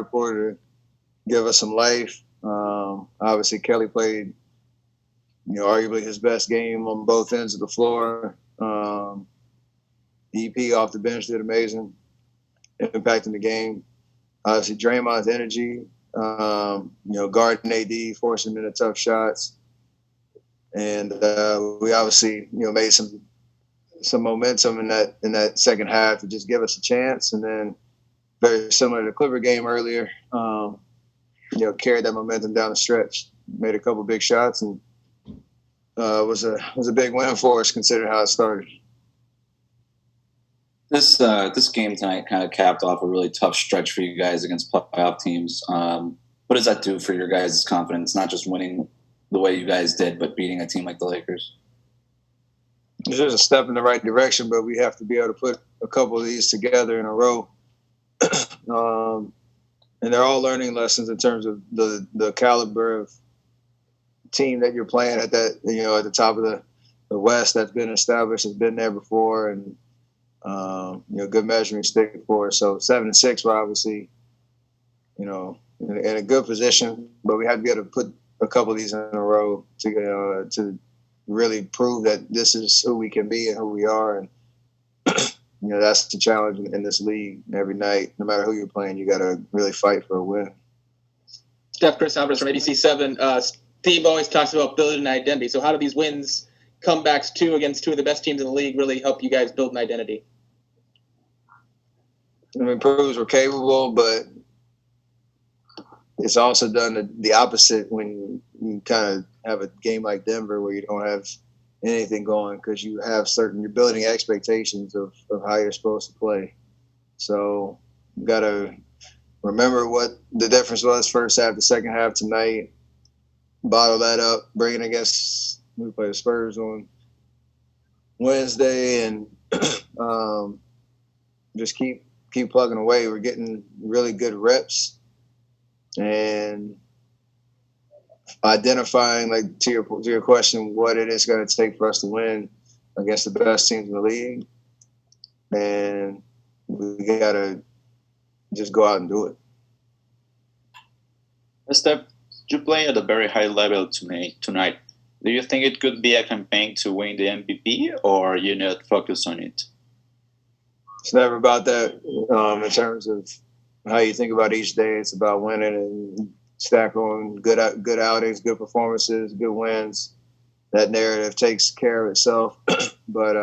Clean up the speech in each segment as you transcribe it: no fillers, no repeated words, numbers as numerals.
quarter to give us some life. Obviously, Kelly played, arguably his best game on both ends of the floor. EP off the bench did amazing, impacting the game. Obviously, Draymond's energy, guarding AD, forcing him into tough shots. And we obviously, made some momentum in that second half to just give us a chance. And then very similar to the Clipper game earlier, carried that momentum down the stretch, made a couple big shots, and was a big win for us considering how it started. This game tonight kind of capped off a really tough stretch for you guys against playoff teams. What does that do for your guys' confidence? Not just winning the way you guys did, but beating a team like the Lakers. It's just a step in the right direction, but we have to be able to put a couple of these together in a row. And they're all learning lessons in terms of the caliber of team that you're playing at that, at the top of the West that's been established, has been there before, and good measuring stick for us. So 7-6, we're obviously, in a good position, but we have to be able to put a couple of these in a row to really prove that this is who we can be and who we are. And, that's the challenge in this league. Every night, no matter who you're playing, you got to really fight for a win. Steph, Chris Alvarez from ABC7. Steve always talks about building an identity. So how do these wins, comebacks against two of the best teams in the league, really help you guys build an identity? It proves we're capable, but it's also done the opposite when you kind of have a game like Denver where you don't have anything going because you're building expectations of how you're supposed to play. So you got to remember what the difference was first half to second half tonight, bottle that up, bring it against, we play the Spurs on Wednesday, and just keep plugging away. We're getting really good reps and identifying, like to your question, what it is going to take for us to win against the best teams in the league, and we got to just go out and do it. Steph, you play at a very high level tonight. Do you think it could be a campaign to win the MVP, or you not focus on it? It's never about that in terms of how you think about each day. It's about winning and stack on good outings, good performances, good wins. That narrative takes care of itself. But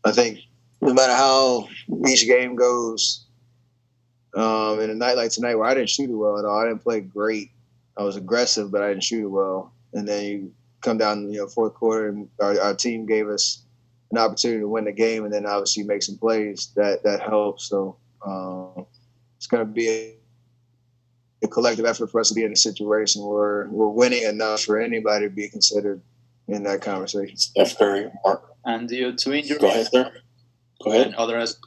I think no matter how each game goes, in a night like tonight where I didn't shoot it well at all, I didn't play great. I was aggressive, but I didn't shoot it well. And then you come down, fourth quarter, and our team gave us an opportunity to win the game, and then obviously make some plays that helps. So it's going to be a collective effort for us to be in a situation where we're winning enough for anybody to be considered in that conversation. Steph Curry, Mark. And you two injuries. Go ahead, sir. Go ahead. And others.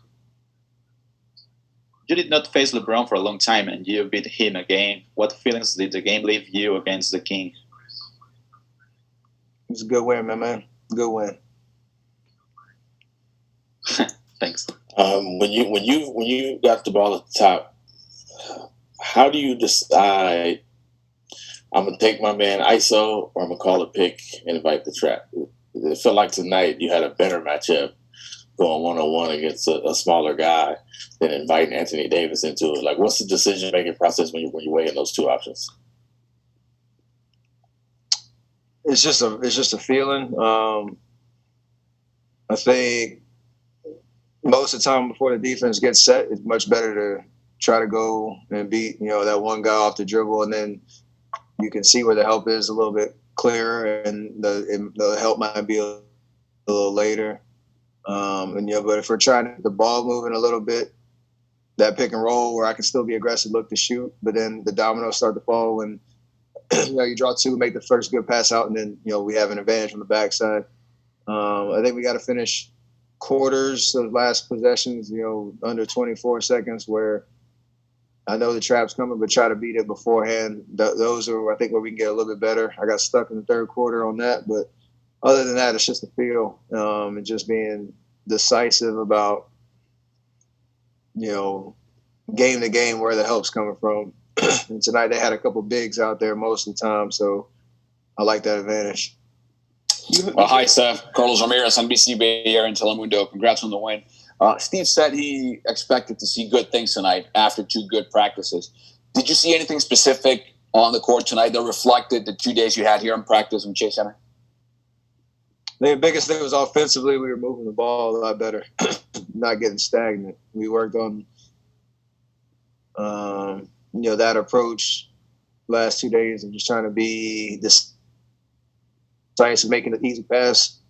You did not face LeBron for a long time, and you beat him again. What feelings did the game leave you against the King? It was a good win, man. Good win. Thanks. When you got the ball at the top, how do you decide I'm gonna take my man ISO or I'm gonna call a pick and invite the trap? It felt like tonight you had a better matchup going one-on-one against a smaller guy than inviting Anthony Davis into it. Like, what's the decision-making process when you're weighing those two options? It's just a feeling. I think most of the time before the defense gets set, it's much better to try to go and beat, that one guy off the dribble, and then you can see where the help is a little bit clearer, and the help might be a little later. But if we're trying to get the ball moving a little bit, that pick and roll where I can still be aggressive, look to shoot, but then the dominoes start to fall when you draw two, make the first good pass out, and then we have an advantage on the backside. I think we got to finish quarters of last possessions, under 24 seconds, where I know the trap's coming, but try to beat it beforehand. Those are, I think, where we can get a little bit better. I got stuck in the third quarter on that, but other than that, it's just a feel and just being decisive about, game to game where the help's coming from. And tonight they had a couple bigs out there most of the time, so I like that advantage. Hi, Steph. Carlos Ramirez, NBC Bay Area and Telemundo. Congrats on the win. Steve said he expected to see good things tonight after 2 good practices. Did you see anything specific on the court tonight that reflected the 2 days you had here in practice in Chase Center? The biggest thing was offensively, we were moving the ball a lot better, not getting stagnant. We worked on, that approach last 2 days and just trying to be this science of making an easy pass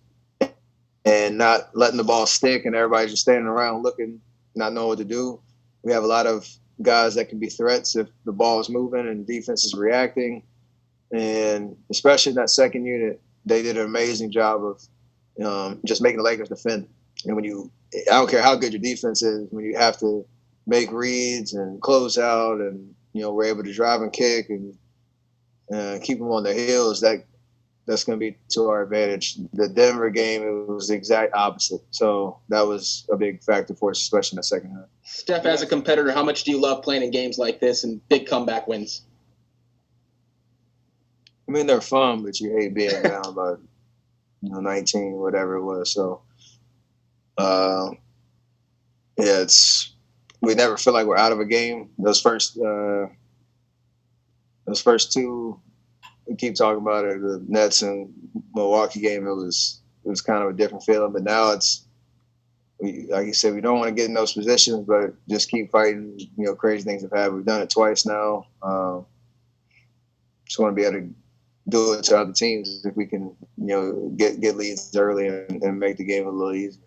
and not letting the ball stick and everybody just standing around looking, not knowing what to do. We have a lot of guys that can be threats if the ball is moving and defense is reacting. And especially in that second unit, they did an amazing job of just making the Lakers defend. And I don't care how good your defense is, when you have to make reads and close out and, we're able to drive and kick and keep them on their heels, that's going to be to our advantage. The Denver game, it was the exact opposite. So that was a big factor for us, especially in the second half. Steph, as a competitor, how much do you love playing in games like this and big comeback wins? I mean, they're fun, but you hate being down by 19, whatever it was. So, we never feel like we're out of a game. Those first 2, we keep talking about it. The Nets and Milwaukee game, it was kind of a different feeling. But now like you said, we don't want to get in those positions, but just keep fighting. Crazy things have happened. We've done it twice now. Just want to be able to do it to other teams if we can, get leads early and make the game a little easier.